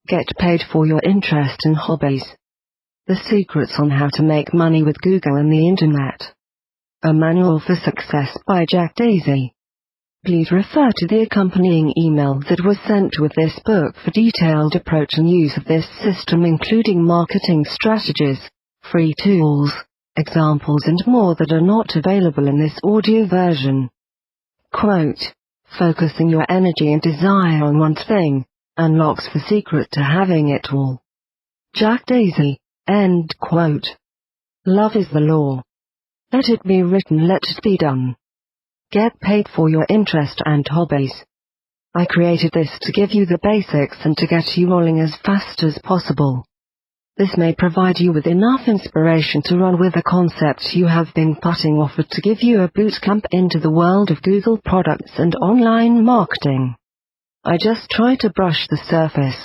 Get paid for your interest and hobbies. The secrets on how to make money with Google and the Internet. A Manual for Success by Jack Daisy. Please refer to the accompanying email that was sent with this book for detailed approach and use of this system, including marketing strategies, free tools, examples and more that are not available in this audio version. Quote, focusing your energy and desire on one thing unlocks the secret to having it all. Jack Daisy. End quote. Love is the law. Let it be written, let it be done. Get paid for your interest and hobbies. I created this to give you the basics and to get you rolling as fast as possible. This may provide you with enough inspiration to run with the concepts you have been putting off, to give you a boot camp into the world of Google products and online marketing. I just try to brush the surface.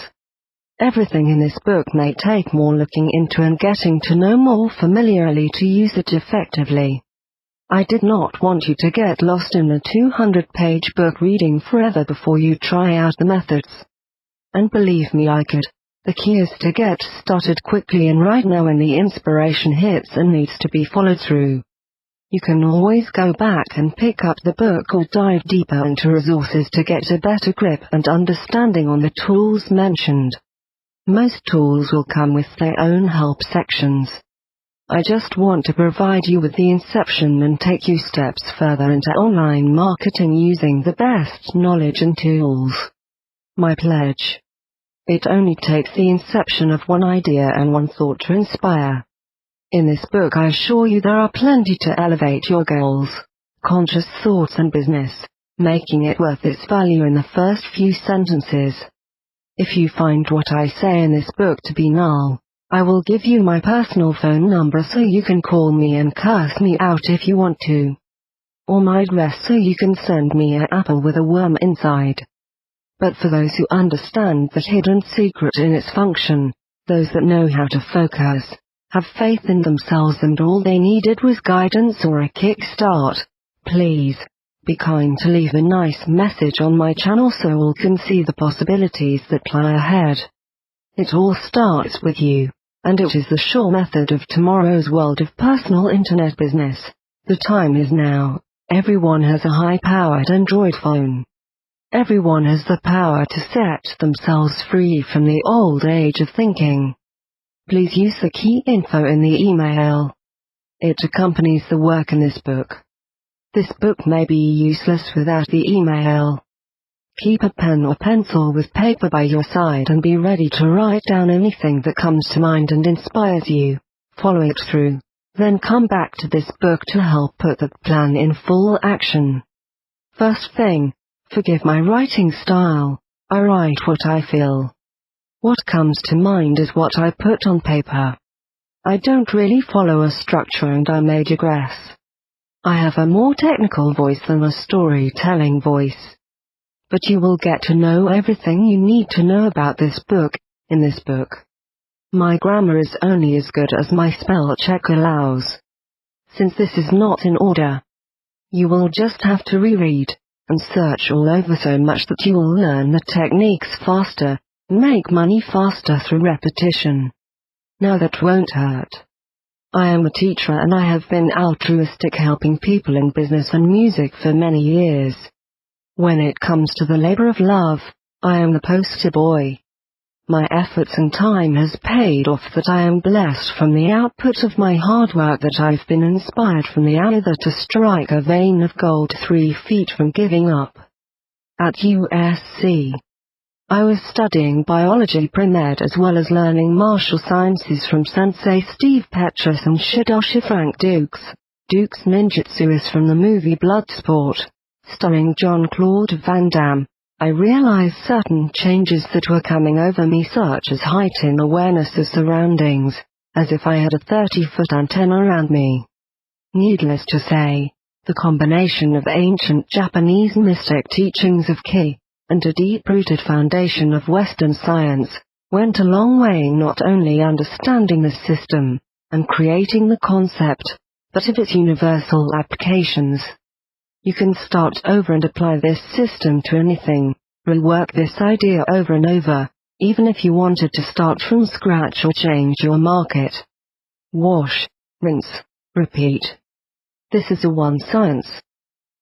Everything in this book may take more looking into and getting to know more familiarly to use it effectively. I did not want you to get lost in a 200-page book reading forever before you try out the methods. And believe me, I could. The key is to get started quickly and right now when the inspiration hits and needs to be followed through. You can always go back and pick up the book or dive deeper into resources to get a better grip and understanding on the tools mentioned. Most tools will come with their own help sections. I just want to provide you with the inception and take you steps further into online marketing using the best knowledge and tools. My pledge. It only takes the inception of one idea and one thought to inspire. In this book I assure you there are plenty to elevate your goals, conscious thoughts and business, making it worth its value in the first few sentences. If you find what I say in this book to be null, I will give you my personal phone number so you can call me and curse me out if you want to. Or my address so you can send me an apple with a worm inside. But for those who understand the hidden secret in its function, those that know how to focus, have faith in themselves and all they needed was guidance or a kickstart, please be kind to leave a nice message on my channel so all can see the possibilities that lie ahead. It all starts with you, and it is the sure method of tomorrow's world of personal internet business. The time is now. Everyone has a high-powered Android phone. Everyone has the power to set themselves free from the old age of thinking. Please use the key info in the email. It accompanies the work in this book. This book may be useless without the email. Keep a pen or pencil with paper by your side and be ready to write down anything that comes to mind and inspires you. Follow it through. Then come back to this book to help put that plan in full action. First thing, forgive my writing style. I write what I feel. What comes to mind is what I put on paper. I don't really follow a structure and I may digress. I have a more technical voice than a storytelling voice. But you will get to know everything you need to know about this book, in this book. My grammar is only as good as my spell check allows. Since this is not in order, you will just have to reread and search all over so much that you will learn the techniques faster, and make money faster through repetition. Now that won't hurt. I am a teacher and I have been altruistic helping people in business and music for many years. When it comes to the labor of love, I am the poster boy. My efforts and time has paid off that I am blessed from the output of my hard work that I've been inspired from the either to strike a vein of gold 3 feet from giving up. At USC, I was studying biology pre-med as well as learning martial sciences from Sensei Steve Petrus and Shidoshi Frank Dukes. Dukes ninjutsu is from the movie Bloodsport, starring Jean-Claude Van Damme. I realized certain changes that were coming over me, such as heightened awareness of surroundings, as if I had a 30-foot antenna around me. Needless to say, the combination of ancient Japanese mystic teachings of Ki and a deep-rooted foundation of Western science went a long way in not only understanding the system and creating the concept, but of its universal applications. You can start over and apply this system to anything, rework this idea over and over, even if you wanted to start from scratch or change your market. Wash, rinse, repeat. This is a one science.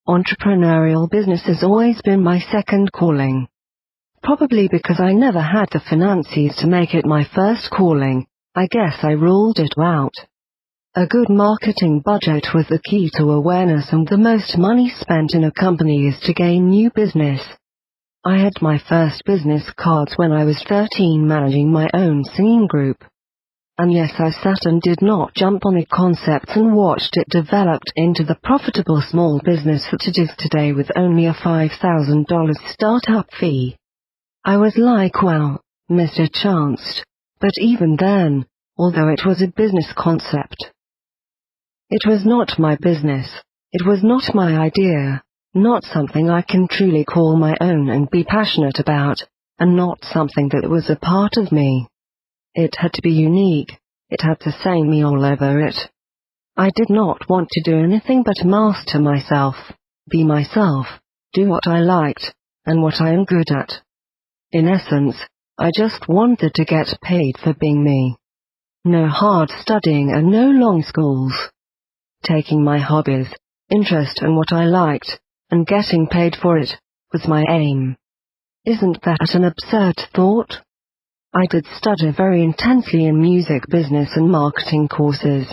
Entrepreneurial business has always been my second calling. Probably because I never had the finances to make it my first calling, I guess I ruled it out. A good marketing budget was the key to awareness, and the most money spent in a company is to gain new business. I had my first business cards when I was 13, managing my own singing group. And yes, I sat and did not jump on the concept and watched it develop into the profitable small business that it is today, with only a $5,000 startup fee. I was like, wow, missed a chance. But even then, although it was a business concept, it was not my business. It was not my idea, not something I can truly call my own and be passionate about, and not something that was a part of me. It had to be unique. It had to say me all over it. I did not want to do anything but master myself, be myself, do what I liked, and what I am good at. In essence, I just wanted to get paid for being me. No hard studying and no long schools. Taking my hobbies, interest in what I liked, and getting paid for it, was my aim. Isn't that an absurd thought? I did study very intensely in music business and marketing courses.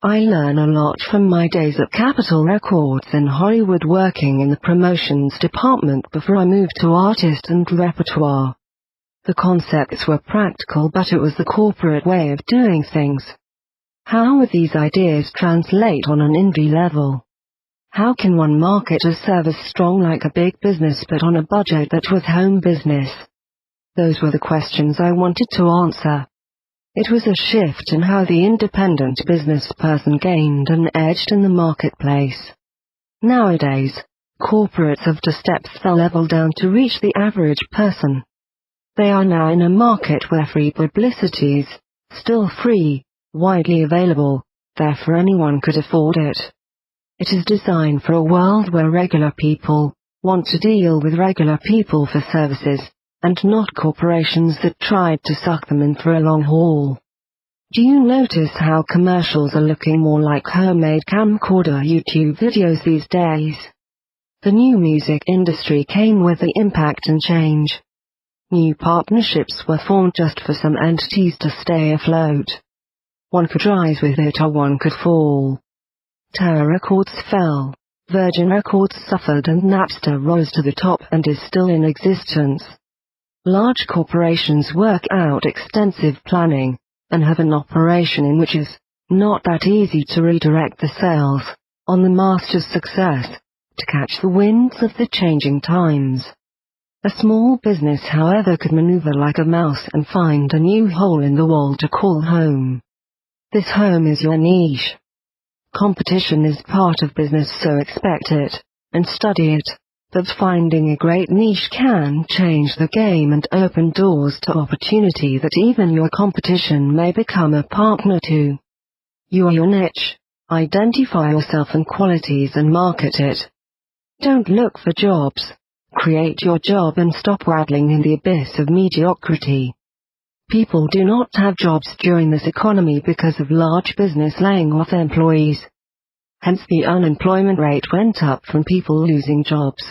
I learn a lot from my days at Capitol Records in Hollywood, working in the promotions department before I moved to artist and repertoire. The concepts were practical, but it was the corporate way of doing things. How would these ideas translate on an indie level? How can one market a service strong like a big business but on a budget that was home business? Those were the questions I wanted to answer. It was a shift in how the independent business person gained an edge in the marketplace. Nowadays, corporates have to step the level down to reach the average person. They are now in a market where free publicity is still free, widely available, therefore anyone could afford it. It is designed for a world where regular people want to deal with regular people for services, and not corporations that tried to suck them in for a long haul. Do you notice how commercials are looking more like homemade camcorder YouTube videos these days? The new music industry came with the impact and change. New partnerships were formed just for some entities to stay afloat. One could rise with it or one could fall. Tower Records fell, Virgin Records suffered, and Napster rose to the top and is still in existence. Large corporations work out extensive planning, and have an operation in which is not that easy to redirect the sails on the master's success, to catch the winds of the changing times. A small business, however, could maneuver like a mouse and find a new hole in the wall to call home. This home is your niche. Competition is part of business, so expect it, and study it, but finding a great niche can change the game and open doors to opportunity that even your competition may become a partner to. You are your niche. Identify yourself and qualities and market it. Don't look for jobs. Create your job and stop waddling in the abyss of mediocrity. People do not have jobs during this economy because of large business laying off employees. Hence the unemployment rate went up from people losing jobs.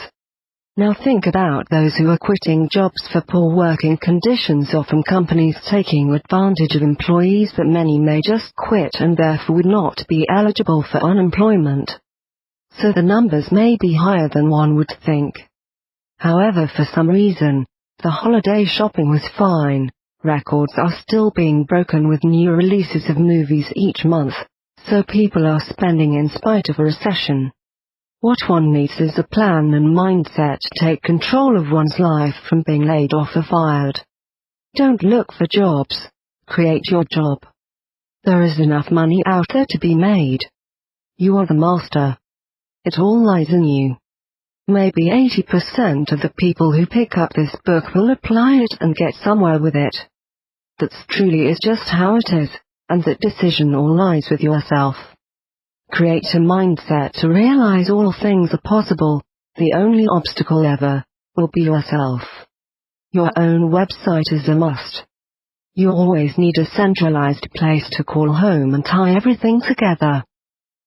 Now think about those who are quitting jobs for poor working conditions, often companies taking advantage of employees that many may just quit and therefore would not be eligible for unemployment. So the numbers may be higher than one would think. However, for some reason, the holiday shopping was fine. Records are still being broken with new releases of movies each month, so people are spending in spite of a recession. What one needs is a plan and mindset to take control of one's life from being laid off or fired. Don't look for jobs. Create your job. There is enough money out there to be made. You are the master. It all lies in you. Maybe 80% of the people who pick up this book will apply it and get somewhere with it. That truly is just how it is, and that decision all lies with yourself. Create a mindset to realize all things are possible. The only obstacle ever will be yourself. Your own website is a must. You always need a centralized place to call home and tie everything together.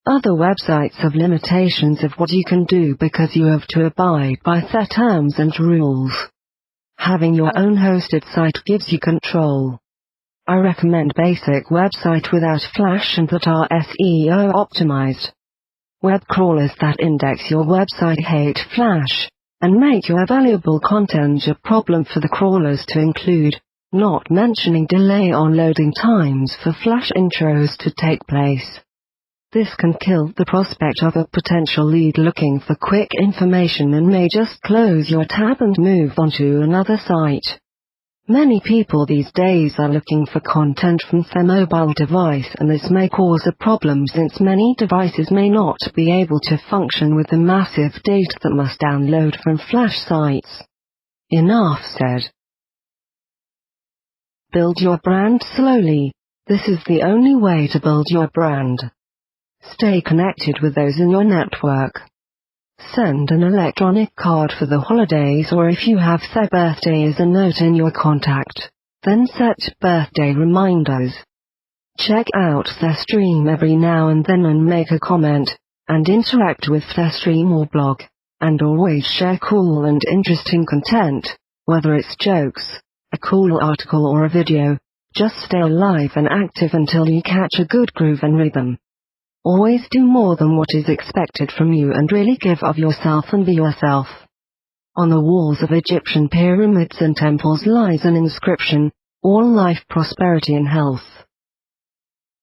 Other websites have limitations of what you can do because you have to abide by set terms and rules. Having your own hosted site gives you control. I recommend basic website without Flash and that are SEO optimized. Web crawlers that index your website hate Flash, and make your valuable content a problem for the crawlers to include, not mentioning delay on loading times for Flash intros to take place. This can kill the prospect of a potential lead looking for quick information and may just close your tab and move on to another site. Many people these days are looking for content from their mobile device, and this may cause a problem since many devices may not be able to function with the massive data that must download from Flash sites. Enough said. Build your brand slowly. This is the only way to build your brand. Stay connected with those in your network. Send an electronic card for the holidays, or if you have their birthday as a note in your contact, then set birthday reminders. Check out their stream every now and then and make a comment, and interact with their stream or blog, and always share cool and interesting content, whether it's jokes, a cool article or a video. Just stay alive and active until you catch a good groove and rhythm. Always do more than what is expected from you and really give of yourself and be yourself. On the walls of Egyptian pyramids and temples lies an inscription, all life, prosperity and health.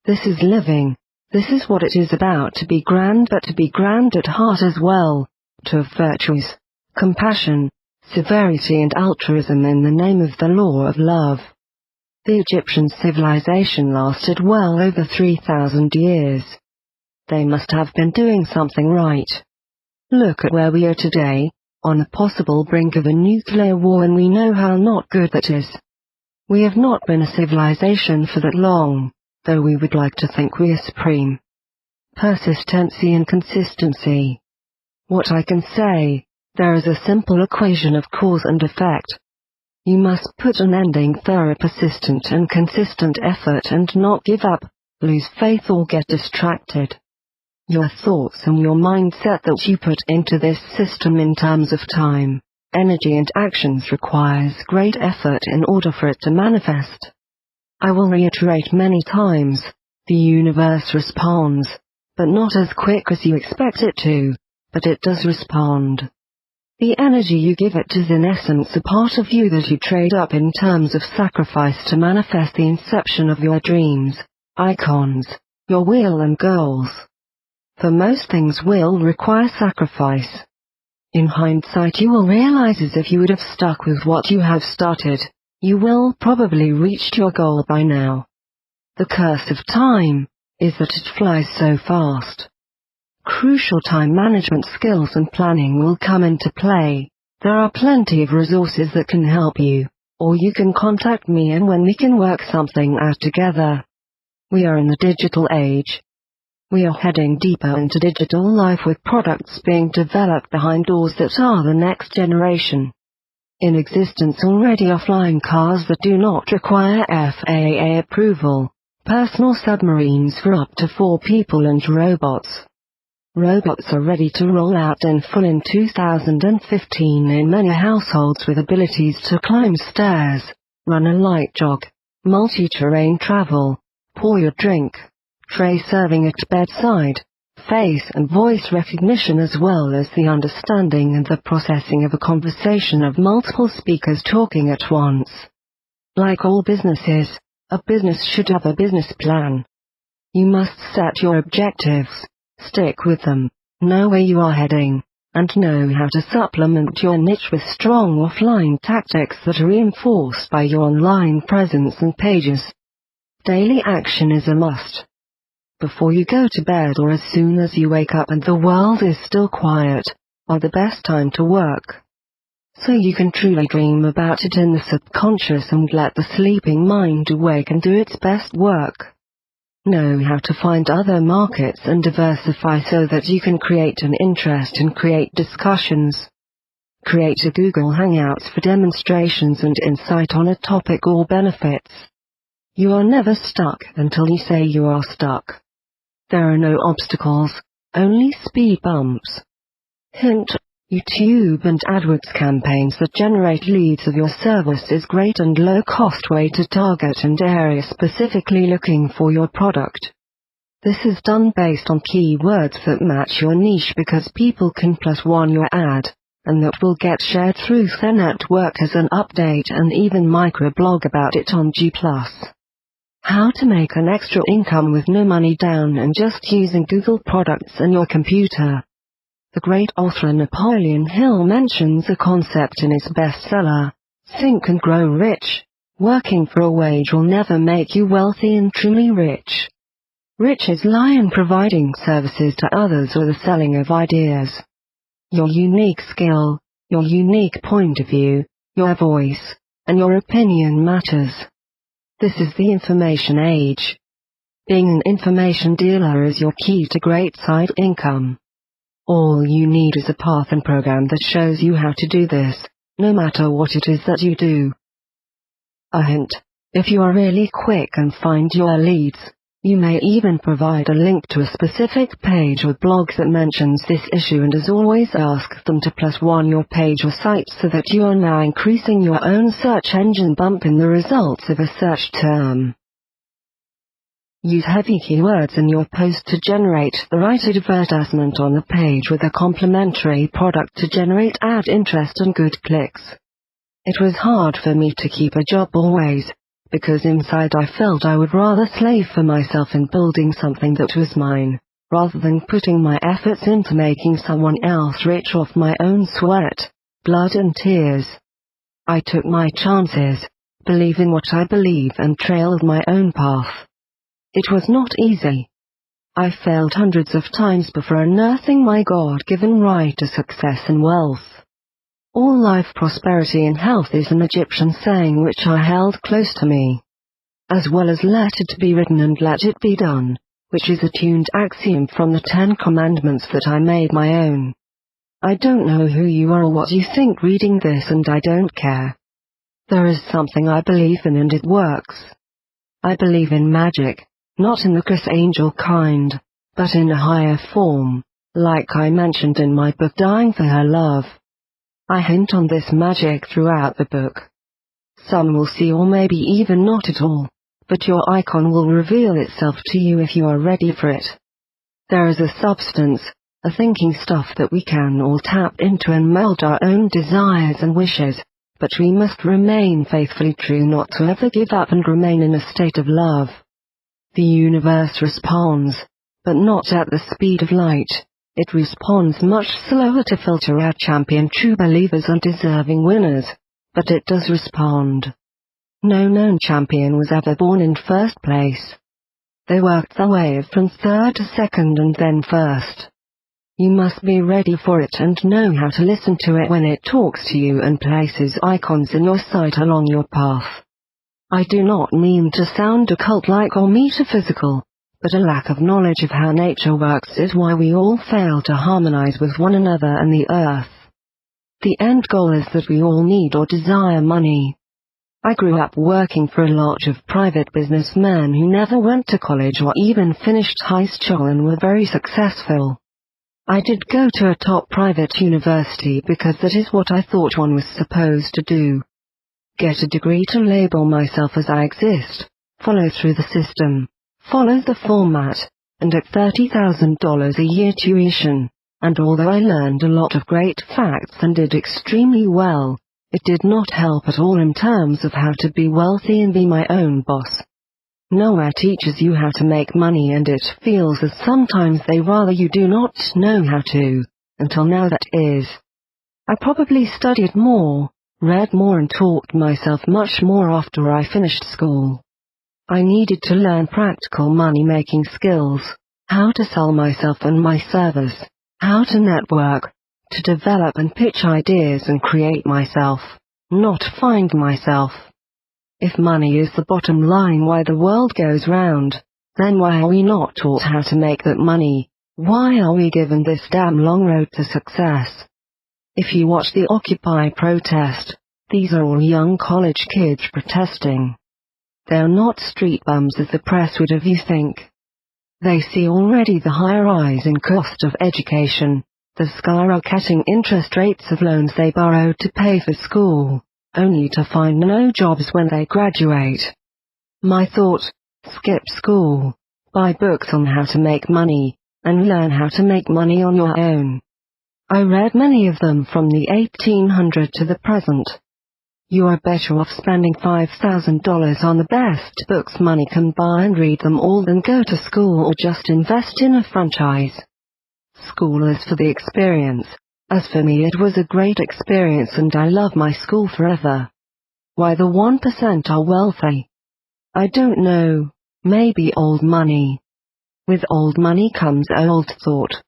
This is living. This is what it is about, to be grand, but to be grand at heart as well, to have virtues, compassion, severity and altruism in the name of the law of love. The Egyptian civilization lasted well over 3,000 years. They must have been doing something right. Look at where we are today, on the possible brink of a nuclear war, and we know how not good that is. We have not been a civilization for that long, though we would like to think we are supreme. Persistency and consistency. What I can say, there is a simple equation of cause and effect. You must put an ending thorough, persistent and consistent effort and not give up, lose faith or get distracted. Your thoughts and your mindset that you put into this system in terms of time, energy and actions requires great effort in order for it to manifest. I will reiterate many times, the universe responds, but not as quick as you expect it to, but it does respond. The energy you give it is in essence a part of you that you trade up in terms of sacrifice to manifest the inception of your dreams, icons, your will and goals. For most things will require sacrifice. In hindsight you will realize as if you would have stuck with what you have started, you will probably reached your goal by now. The curse of time is that it flies so fast. Crucial time management skills and planning will come into play. There are plenty of resources that can help you, or you can contact me and when we can work something out together. We are in the digital age. We are heading deeper into digital life with products being developed behind doors that are the next generation. In existence already are flying cars that do not require FAA approval, personal submarines for up to 4 people and robots. Robots are ready to roll out in full in 2015 in many households with abilities to climb stairs, run a light jog, multi-terrain travel, pour your drink, tray serving at bedside, face and voice recognition as well as the understanding and the processing of a conversation of multiple speakers talking at once. Like all businesses, a business should have a business plan. You must set your objectives, stick with them, know where you are heading, and know how to supplement your niche with strong offline tactics that are reinforced by your online presence and pages. Daily action is a must. Before you go to bed or as soon as you wake up and the world is still quiet, are the best time to work. So you can truly dream about it in the subconscious and let the sleeping mind awake and do its best work. Know how to find other markets and diversify so that you can create an interest and create discussions. Create a Google Hangouts for demonstrations and insight on a topic or benefits. You are never stuck until you say you are stuck. There are no obstacles, only speed bumps. Hint: YouTube and AdWords campaigns that generate leads of your service is great and low-cost way to target an area specifically looking for your product. This is done based on keywords that match your niche because people can +1 your ad, and that will get shared through their network as an update and even microblog about it on G+. How to make an extra income with no money down and just using Google products and your computer. The great author Napoleon Hill mentions a concept in his bestseller, Think and Grow Rich. Working for a wage will never make you wealthy and truly rich. Riches lie in providing services to others or the selling of ideas. Your unique skill, your unique point of view, your voice, and your opinion matters. This is the information age. Being an information dealer is your key to great side income. All you need is a path and program that shows you how to do this, no matter what it is that you do. A hint: if you are really quick and find your leads, you may even provide a link to a specific page or blog that mentions this issue, and as always ask them to +1 your page or site so that you are now increasing your own search engine bump in the results of a search term. Use heavy keywords in your post to generate the right advertisement on the page with a complementary product to generate ad interest and good clicks. It was hard for me to keep a job always, because inside I felt I would rather slave for myself in building something that was mine, rather than putting my efforts into making someone else rich off my own sweat, blood and tears. I took my chances, believed in what I believe and trailed my own path. It was not easy. I failed hundreds of times before unearthing my God-given right to success and wealth. All life, prosperity and health is an Egyptian saying which I held close to me. As well as let it be written and let it be done, which is a tuned axiom from the 10 Commandments that I made my own. I don't know who you are or what you think reading this, and I don't care. There is something I believe in and it works. I believe in magic. Not in the Chris Angel kind, but in a higher form, like I mentioned in my book Dying for Her Love. I hint on this magic throughout the book. Some will see or maybe even not at all, but your icon will reveal itself to you if you are ready for it. There is a substance, a thinking stuff that we can all tap into and meld our own desires and wishes, but we must remain faithfully true not to ever give up and remain in a state of love. The universe responds, but not at the speed of light. It responds much slower to filter out champion true believers and deserving winners, but it does respond. No known champion was ever born in first place. They worked their way from third to second and then first. You must be ready for it and know how to listen to it when it talks to you and places icons in your sight along your path. I do not mean to sound occult-like or metaphysical, but a lack of knowledge of how nature works is why we all fail to harmonize with one another and the earth. The end goal is that we all need or desire money. I grew up working for a lot of private businessmen who never went to college or even finished high school and were very successful. I did go to a top private university because that is what I thought one was supposed to do. Get a degree to label myself as I exist, follow through the system, follow the format, and at $30,000 a year tuition, and although I learned a lot of great facts and did extremely well, it did not help at all in terms of how to be wealthy and be my own boss. Nowhere teaches you how to make money, and it feels as sometimes they rather you do not know how to, until now that is. I probably studied more, read more and taught myself much more after I finished school. I needed to learn practical money-making skills, how to sell myself and my service, how to network, to develop and pitch ideas and create myself, not find myself. If money is the bottom line why the world goes round, then why are we not taught how to make that money? Why are we given this damn long road to success? If you watch the Occupy protest, these are all young college kids protesting. They're not street bums as the press would have you think. They see already the high rise in cost of education, the skyrocketing interest rates of loans they borrowed to pay for school, only to find no jobs when they graduate. My thought: skip school, buy books on how to make money, and learn how to make money on your own. I read many of them from the 1800s to the present. You are better off spending $5,000 on the best books money can buy and read them all than go to school or just invest in a franchise. School is for the experience. As for me, it was a great experience and I love my school forever. Why the 1% are wealthy? I don't know, maybe old money. With old money comes old thought.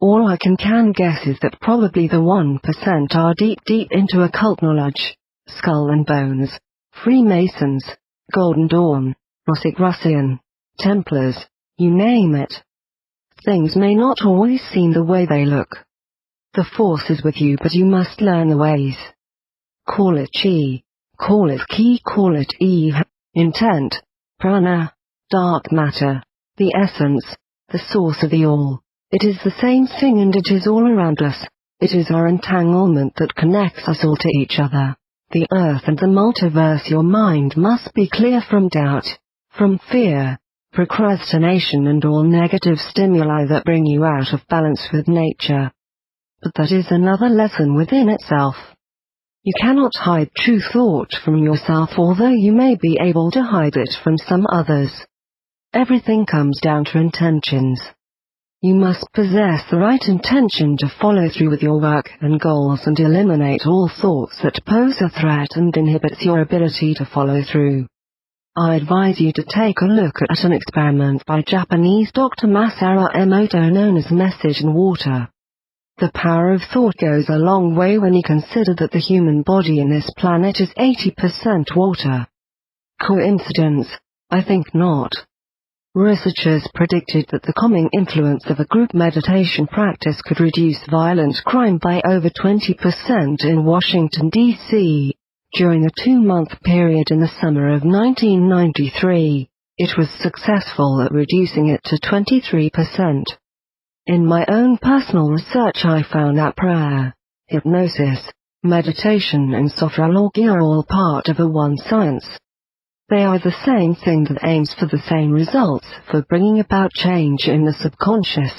All I can guess is that probably the 1% are deep into occult knowledge. Skull and Bones, Freemasons, Golden Dawn, Rosicrucian, Templars, you name it. Things may not always seem the way they look. The force is with you, but you must learn the ways. Call it chi, call it ki, call it eve, intent, prana, dark matter, the essence, the source of the all. It is the same thing and it is all around us. It is our entanglement that connects us all to each other. The earth and the multiverse. Your mind must be clear from doubt, from fear, procrastination and all negative stimuli that bring you out of balance with nature. But that is another lesson within itself. You cannot hide true thought from yourself, although you may be able to hide it from some others. Everything comes down to intentions. You must possess the right intention to follow through with your work and goals and eliminate all thoughts that pose a threat and inhibits your ability to follow through. I advise you to take a look at an experiment by Japanese Dr. Masaru Emoto known as Message in Water. The power of thought goes a long way when you consider that the human body in this planet is 80% water. Coincidence? I think not. Researchers predicted that the calming influence of a group meditation practice could reduce violent crime by over 20% in Washington, D.C. During a 2-month period in the summer of 1993, it was successful at reducing it to 23%. In my own personal research, I found that prayer, hypnosis, meditation and sophrology are all part of a one science. They are the same thing that aims for the same results for bringing about change in the subconscious.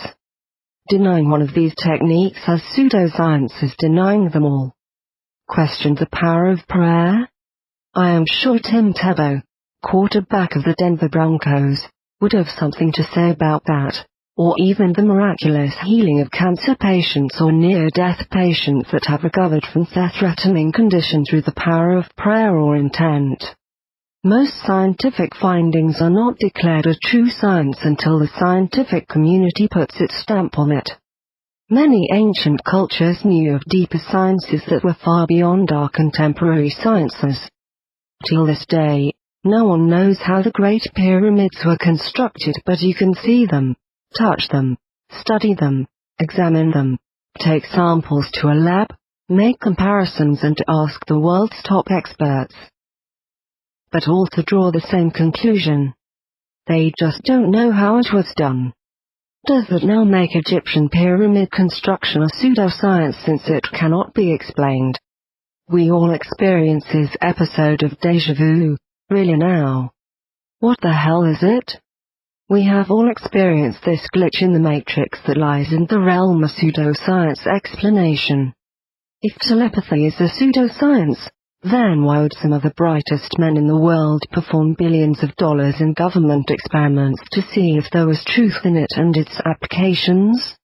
Denying one of these techniques as pseudoscience is denying them all. Question the power of prayer? I am sure Tim Tebow, quarterback of the Denver Broncos, would have something to say about that, or even the miraculous healing of cancer patients or near-death patients that have recovered from death-threatening condition through the power of prayer or intent. Most scientific findings are not declared a true science until the scientific community puts its stamp on it. Many ancient cultures knew of deeper sciences that were far beyond our contemporary sciences. Till this day, no one knows how the Great Pyramids were constructed, but you can see them, touch them, study them, examine them, take samples to a lab, make comparisons and ask the world's top experts. But all to draw the same conclusion. They just don't know how it was done. Does that now make Egyptian pyramid construction a pseudoscience since it cannot be explained? We all experience this episode of déjà vu, really now. What the hell is it? We have all experienced this glitch in the matrix that lies in the realm of pseudoscience explanation. If telepathy is a pseudoscience, then why would some of the brightest men in the world perform billions of dollars in government experiments to see if there was truth in it and its applications?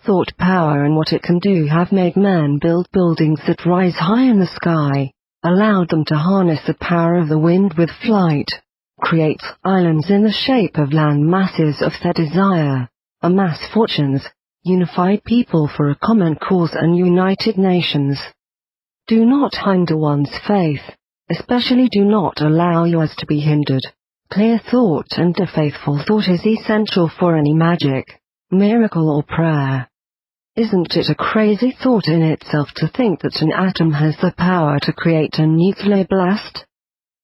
Thought power and what it can do have made men build buildings that rise high in the sky, allowed them to harness the power of the wind with flight, create islands in the shape of land masses of their desire, amass fortunes, unified people for a common cause and united nations. Do not hinder one's faith, especially do not allow yours to be hindered. Clear thought and a faithful thought is essential for any magic, miracle or prayer. Isn't it a crazy thought in itself to think that an atom has the power to create a nuclear blast?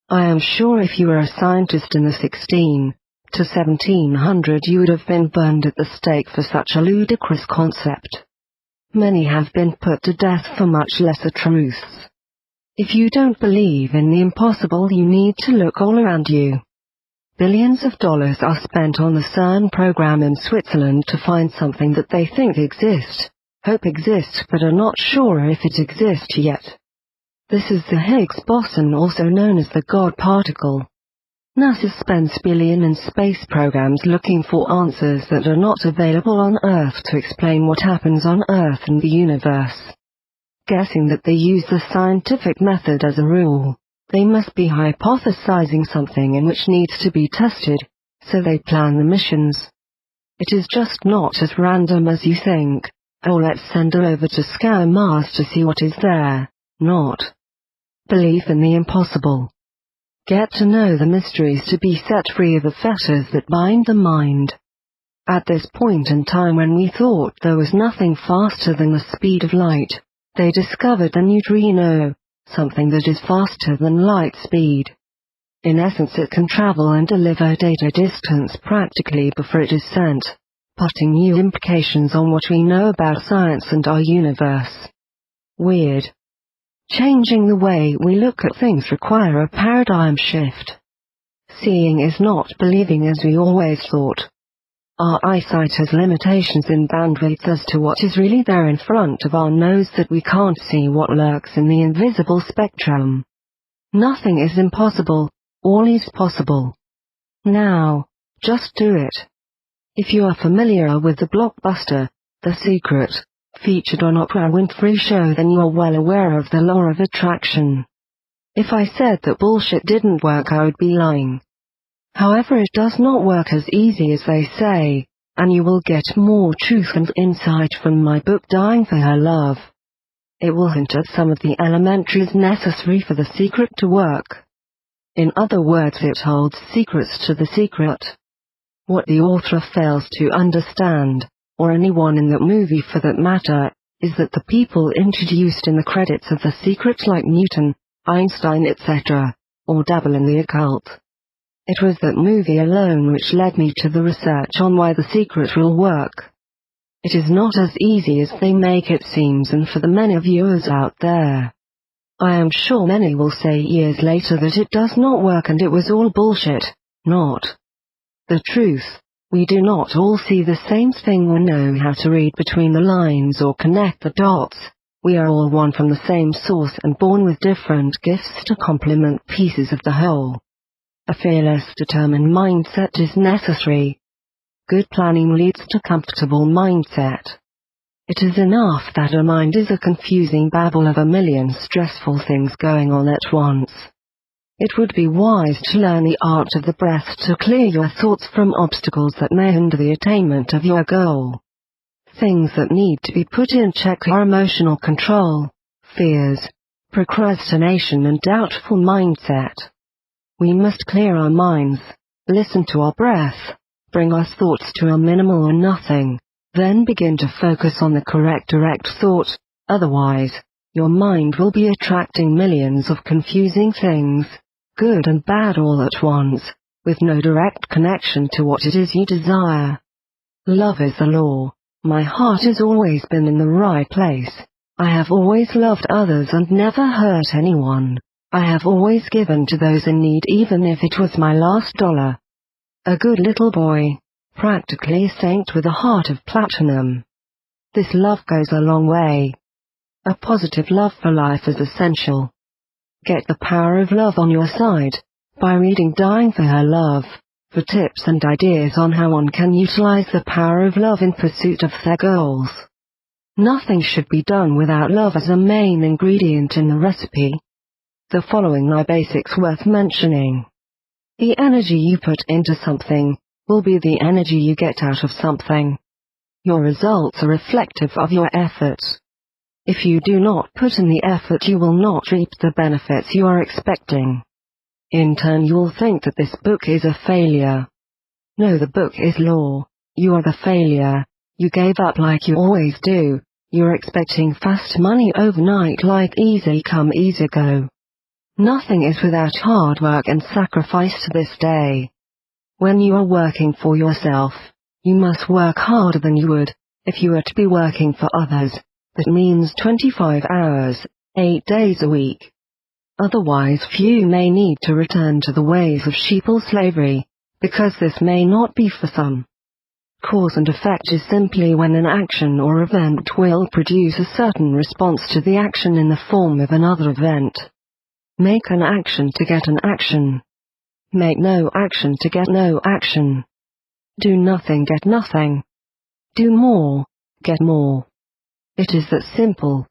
I am sure if you were a scientist in the 16 to 1700 you would have been burned at the stake for such a ludicrous concept. Many have been put to death for much lesser truths. If you don't believe in the impossible, you need to look all around you. Billions of dollars are spent on the CERN program in Switzerland to find something that they think exists, hope exists, but are not sure if it exists yet. This is the Higgs boson, also known as the God particle. NASA spends billions in space programs looking for answers that are not available on Earth to explain what happens on Earth and the universe. Guessing that they use the scientific method as a rule, they must be hypothesizing something in which needs to be tested, so they plan the missions. It is just not as random as you think, oh let's send her over to scour Mars to see what is there, not belief in the impossible. Get to know the mysteries to be set free of the fetters that bind the mind. At this point in time when we thought there was nothing faster than the speed of light, they discovered a neutrino, something that is faster than light speed. In essence, it can travel and deliver data distance practically before it is sent, putting new implications on what we know about science and our universe. Weird. Changing the way we look at things require a paradigm shift. Seeing is not believing as we always thought. Our eyesight has limitations in bandwidth as to what is really there in front of our nose, that we can't see what lurks in the invisible spectrum. Nothing is impossible, all is possible. Now, just do it. If you are familiar with the blockbuster, The Secret, featured on Oprah Winfrey's show, then you are well aware of the law of attraction. If I said that bullshit didn't work, I would be lying. However, it does not work as easy as they say, and you will get more truth and insight from my book Dying for Her Love. It will hint at some of the elementaries necessary for the secret to work. In other words, it holds secrets to the secret. What the author fails to understand, or anyone in that movie for that matter, is that the people introduced in the credits of The Secret, like Newton, Einstein, etc., all dabble in the occult. It was that movie alone which led me to the research on why The Secret will work. It is not as easy as they make it seems, and for the many viewers out there, I am sure many will say years later that it does not work and it was all bullshit, not the truth. We do not all see the same thing or know how to read between the lines or connect the dots. We are all one from the same source and born with different gifts to complement pieces of the whole. A fearless, determined mindset is necessary. Good planning leads to comfortable mindset. It is enough that a mind is a confusing babble of a million stressful things going on at once. It would be wise to learn the art of the breath to clear your thoughts from obstacles that may hinder the attainment of your goal. Things that need to be put in check are emotional control, fears, procrastination and doubtful mindset. We must clear our minds, listen to our breath, bring our thoughts to a minimal or nothing, then begin to focus on the correct direct thought, otherwise, your mind will be attracting millions of confusing things, good and bad all at once, with no direct connection to what it is you desire. Love is the law. My heart has always been in the right place. I have always loved others and never hurt anyone. I have always given to those in need, even if it was my last dollar. A good little boy, practically a saint with a heart of platinum. This love goes a long way. A positive love for life is essential. Get the power of love on your side by reading Dying for Her Love, for tips and ideas on how one can utilize the power of love in pursuit of their goals. Nothing should be done without love as a main ingredient in the recipe. The following are basics worth mentioning. The energy you put into something will be the energy you get out of something. Your results are reflective of your efforts. If you do not put in the effort, you will not reap the benefits you are expecting. In turn, you will think that this book is a failure. No, the book is law. You are the failure. You gave up like you always do. You're expecting fast money overnight like easy come easy go. Nothing is without hard work and sacrifice to this day. When you are working for yourself, you must work harder than you would if you were to be working for others. That means 25 hours, 8 days a week. Otherwise few may need to return to the ways of sheeple slavery, because this may not be for some. Cause and effect is simply when an action or event will produce a certain response to the action in the form of another event. Make an action to get an action. Make no action to get no action. Do nothing, get nothing. Do more, get more. It is that simple.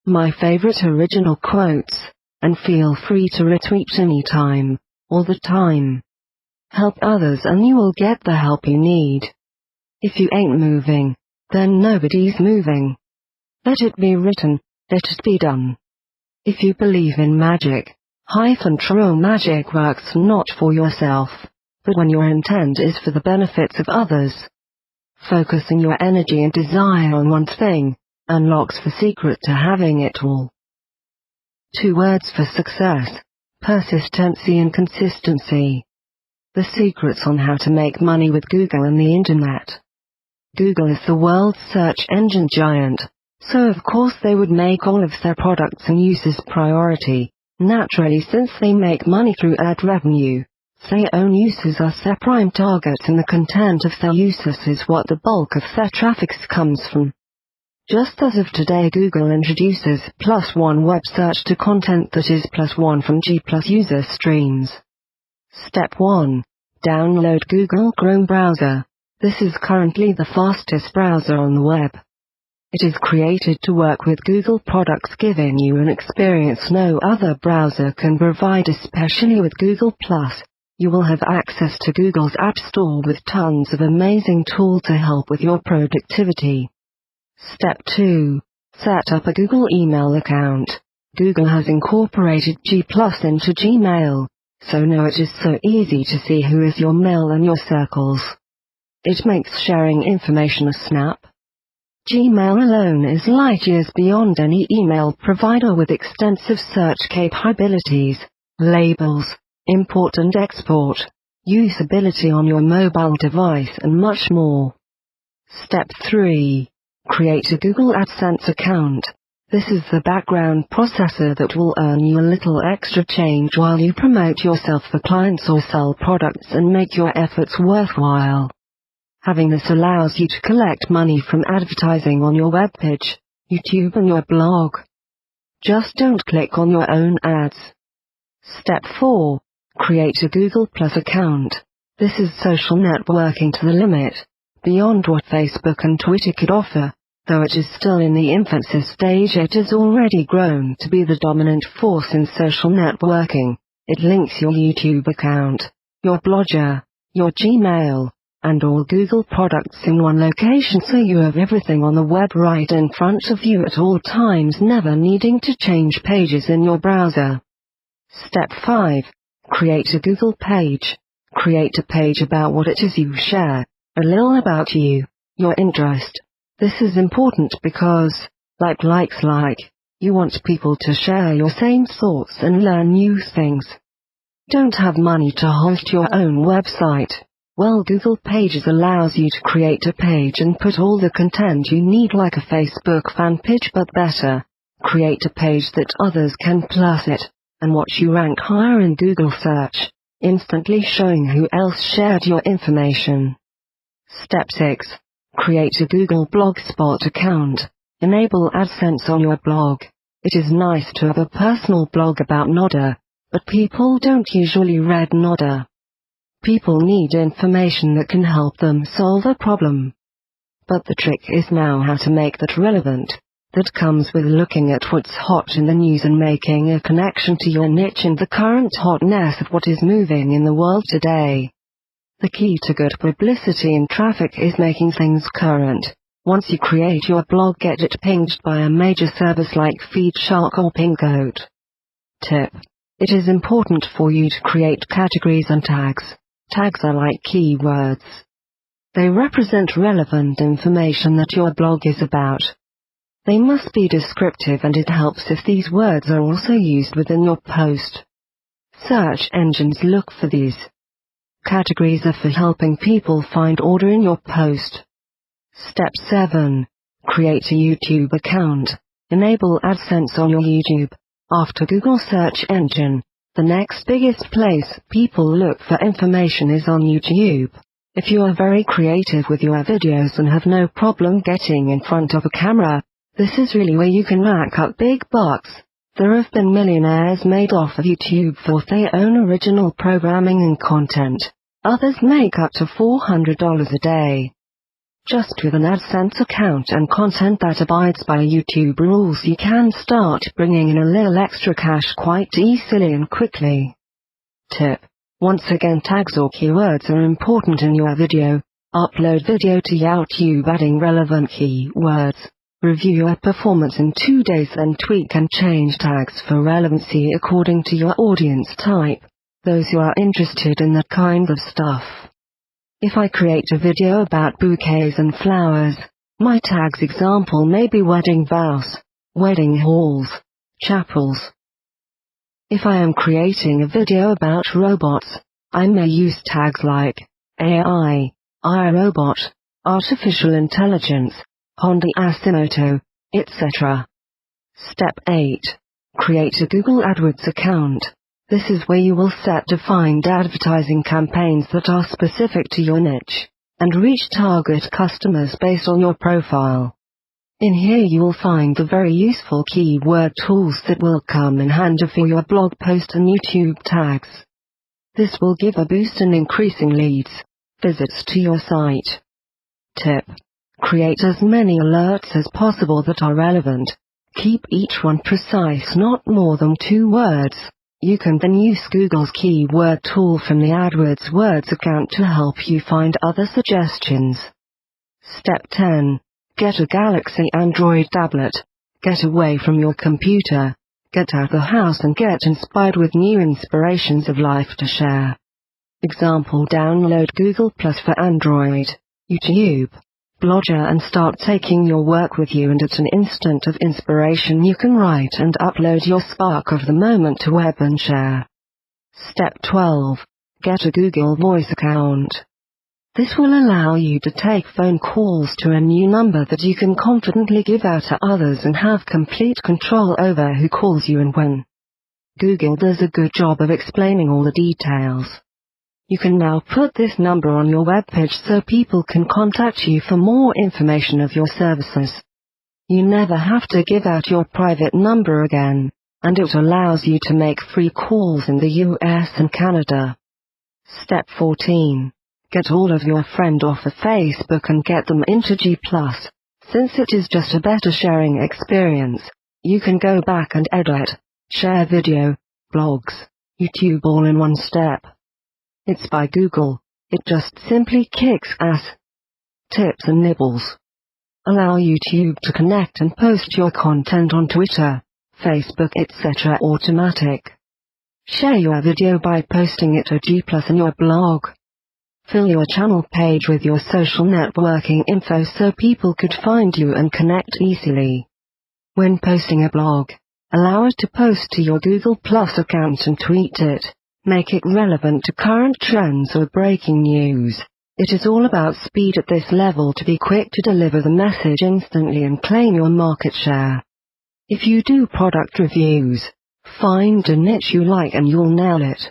My favorite original quotes, and feel free to retweet anytime, all the time. Help others and you will get the help you need. If you ain't moving, then nobody's moving. Let it be written, let it be done. If you believe in magic, true magic works not for yourself, but when your intent is for the benefits of others. Focusing your energy and desire on one thing unlocks the secret to having it all. 2 words for success: persistency and consistency. The secrets on how to make money with Google and the Internet. Google is the world's search engine giant, so of course they would make all of their products and uses priority, naturally since they make money through ad revenue. Their own users are their prime target and the content of their users is what the bulk of their traffic comes from. Just as of today Google introduces +1 web search to content that is +1 from G+ user streams. Step 1. Download Google Chrome browser. This is currently the fastest browser on the web. It is created to work with Google products, giving you an experience no other browser can provide, especially with Google+. You will have access to Google's App Store with tons of amazing tools to help with your productivity. Step 2. Set up a Google email account. Google has incorporated G+ into Gmail, so now it is so easy to see who is your mail and your circles. It makes sharing information a snap. Gmail alone is light years beyond any email provider with extensive search capabilities, labels, import and export, usability on your mobile device and much more. Step 3. Create a Google AdSense account. This is the background processor that will earn you a little extra change while you promote yourself for clients or sell products and make your efforts worthwhile. Having this allows you to collect money from advertising on your webpage, YouTube and your blog. Just don't click on your own ads. Step 4. Create a Google Plus account. This is social networking to the limit, beyond what Facebook and Twitter could offer. Though it is still in the infancy stage, it has already grown to be the dominant force in social networking. It links your YouTube account, your Blogger, your Gmail, and all Google products in one location, so you have everything on the web right in front of you at all times, never needing to change pages in your browser. Step 5. Create a Google page. Create a page about what it is you share, a little about you, your interest. This is important because, you want people to share your same thoughts and learn new things. Don't have money to host your own website? Well, Google Pages allows you to create a page and put all the content you need like a Facebook fan page, but better. Create a page that others can plus it, and watch you rank higher in Google search, instantly showing who else shared your information. Step 6. Create a Google Blogspot account. Enable AdSense on your blog. It is nice to have a personal blog about Nodder, but people don't usually read Nodder. People need information that can help them solve a problem. But the trick is now how to make that relevant. That comes with looking at what's hot in the news and making a connection to your niche and the current hotness of what is moving in the world today. The key to good publicity and traffic is making things current. Once you create your blog, get it pinged by a major service like FeedShark or Pinkgoat. Tip. It is important for you to create categories and tags. Tags are like keywords. They represent relevant information that your blog is about. They must be descriptive, and it helps if these words are also used within your post. Search engines look for these. Categories are for helping people find order in your post. Step 7. Create a YouTube account. Enable AdSense on your YouTube. After Google search engine, the next biggest place people look for information is on YouTube. If you are very creative with your videos and have no problem getting in front of a camera, this is really where you can rack up big bucks. There have been millionaires made off of YouTube for their own original programming and content. Others make up to $400 a day. Just with an AdSense account and content that abides by YouTube rules, you can start bringing in a little extra cash quite easily and quickly. Tip. Once again, tags or keywords are important in your video. Upload video to YouTube adding relevant keywords. Review your performance in 2 days, then tweak and change tags for relevancy according to your audience type, those who are interested in that kind of stuff. If I create a video about bouquets and flowers, my tags example may be wedding vows, wedding halls, chapels. If I am creating a video about robots, I may use tags like AI, iRobot, artificial intelligence, Honda Asimoto, etc. Step 8. Create a Google AdWords account. This is where you will set defined advertising campaigns that are specific to your niche, and reach target customers based on your profile. In here you will find the very useful keyword tools that will come in handy for your blog post and YouTube tags. This will give a boost in increasing leads, visits to your site. Tip. Create as many alerts as possible that are relevant. Keep each one precise, not more than 2 words. You can then use Google's keyword tool from the AdWords Words account to help you find other suggestions. Step 10. Get a Galaxy Android tablet. Get away from your computer. Get out the house and get inspired with new inspirations of life to share. Example: download Google Plus for Android, YouTube, Blogger, and start taking your work with you, and at an instant of inspiration you can write and upload your spark of the moment to web and share. Step 12. Get a Google Voice account. This will allow you to take phone calls to a new number that you can confidently give out to others and have complete control over who calls you and when. Google does a good job of explaining all the details. You can now put this number on your webpage so people can contact you for more information of your services. You never have to give out your private number again, and it allows you to make free calls in the US and Canada. Step 14. Get all of your friends off of Facebook and get them into G+. Since it is just a better sharing experience, you can go back and edit, share video, blogs, YouTube all in one step. It's by Google. It just simply kicks ass. Tips and nibbles. Allow YouTube to connect and post your content on Twitter, Facebook, etc. automatic. Share your video by posting it to G+ in your blog. Fill your channel page with your social networking info so people could find you and connect easily. When posting a blog, allow it to post to your Google Plus account and tweet it. Make it relevant to current trends or breaking news. It is all about speed at this level, to be quick to deliver the message instantly and claim your market share. If you do product reviews, find a niche you like and you'll nail it.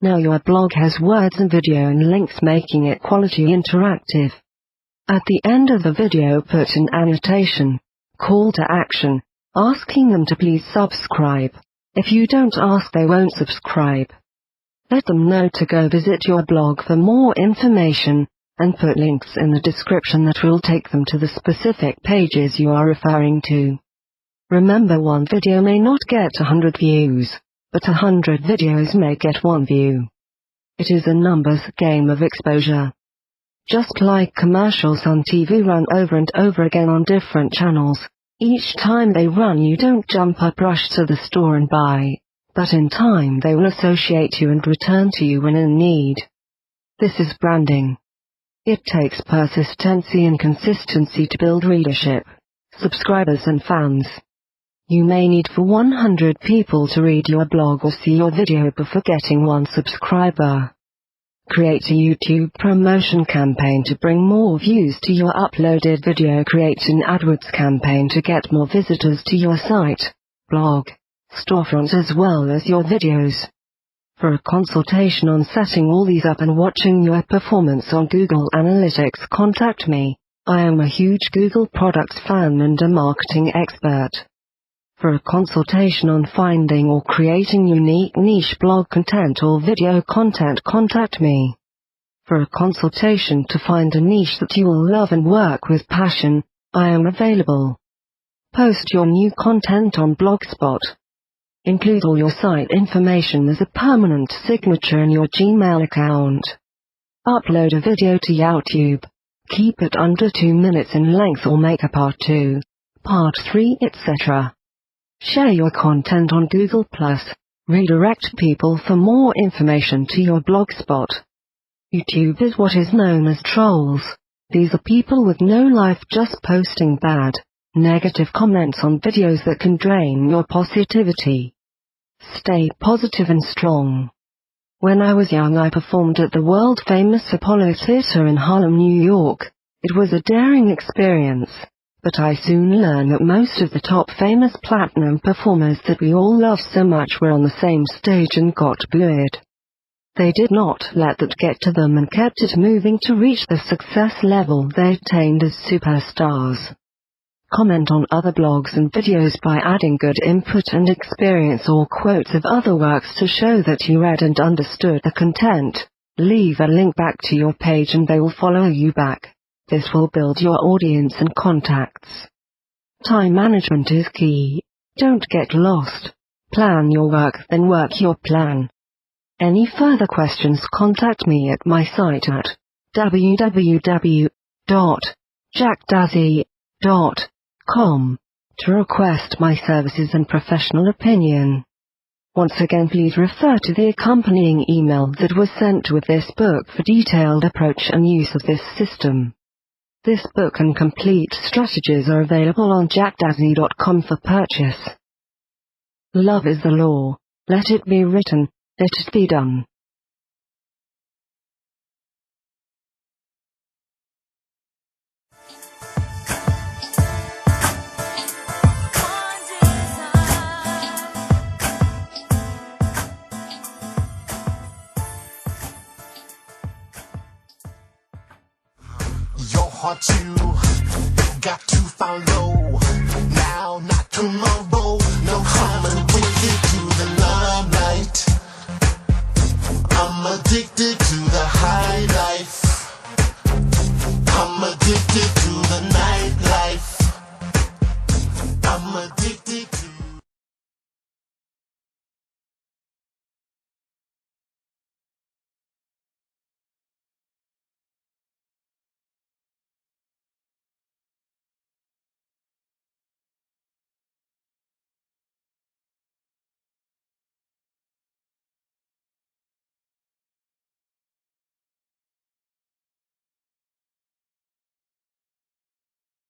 Now your blog has words and video and links, making it quality interactive. At the end of the video put an annotation, call to action, asking them to please subscribe. If you don't ask, they won't subscribe. Let them know to go visit your blog for more information, and put links in the description that will take them to the specific pages you are referring to. Remember, one video may not get 100 views, but 100 videos may get 1 view. It is a numbers game of exposure. Just like commercials on TV run over and over again on different channels, each time they run you don't jump up, rush to the store and buy, but in time they will associate you and return to you when in need. This is branding. It takes persistency and consistency to build readership, subscribers and fans. You may need for 100 people to read your blog or see your video before getting one subscriber. Create a YouTube promotion campaign to bring more views to your uploaded video. Create an AdWords campaign to get more visitors to your site, blog, storefront as well as your videos. For a consultation on setting all these up and watching your performance on Google Analytics, contact me. I am a huge Google products fan and a marketing expert. For a consultation on finding or creating unique niche blog content or video content, contact me. For a consultation to find a niche that you will love and work with passion, I am available. Post your new content on Blogspot. Include all your site information as a permanent signature in your Gmail account. Upload a video to YouTube. Keep it under 2 minutes in length or make a part 2, part 3, etc. Share your content on Google+. Redirect people for more information to your Blogspot. YouTube is what is known as trolls. These are people with no life just posting bad, negative comments on videos that can drain your positivity. Stay positive and strong. When I was young, I performed at the world-famous Apollo Theater in Harlem, New York. It was a daring experience, but I soon learned that most of the top famous platinum performers that we all love so much were on the same stage and got booed. They did not let that get to them and kept it moving to reach the success level they attained as superstars. Comment on other blogs and videos by adding good input and experience or quotes of other works to show that you read and understood the content. Leave a link back to your page and they will follow you back. This will build your audience and contacts. Time management is key. Don't get lost. Plan your work, then work your plan. Any further questions, contact me at my site at www.jackdazzy.com to request my services and professional opinion. Once again, please refer to the accompanying email that was sent with this book for detailed approach and use of this system. This book and complete strategies are available on jackdazzy.com for purchase. Love is the law. Let it be written. Let it be done. Your heart you got to follow. Now, not tomorrow.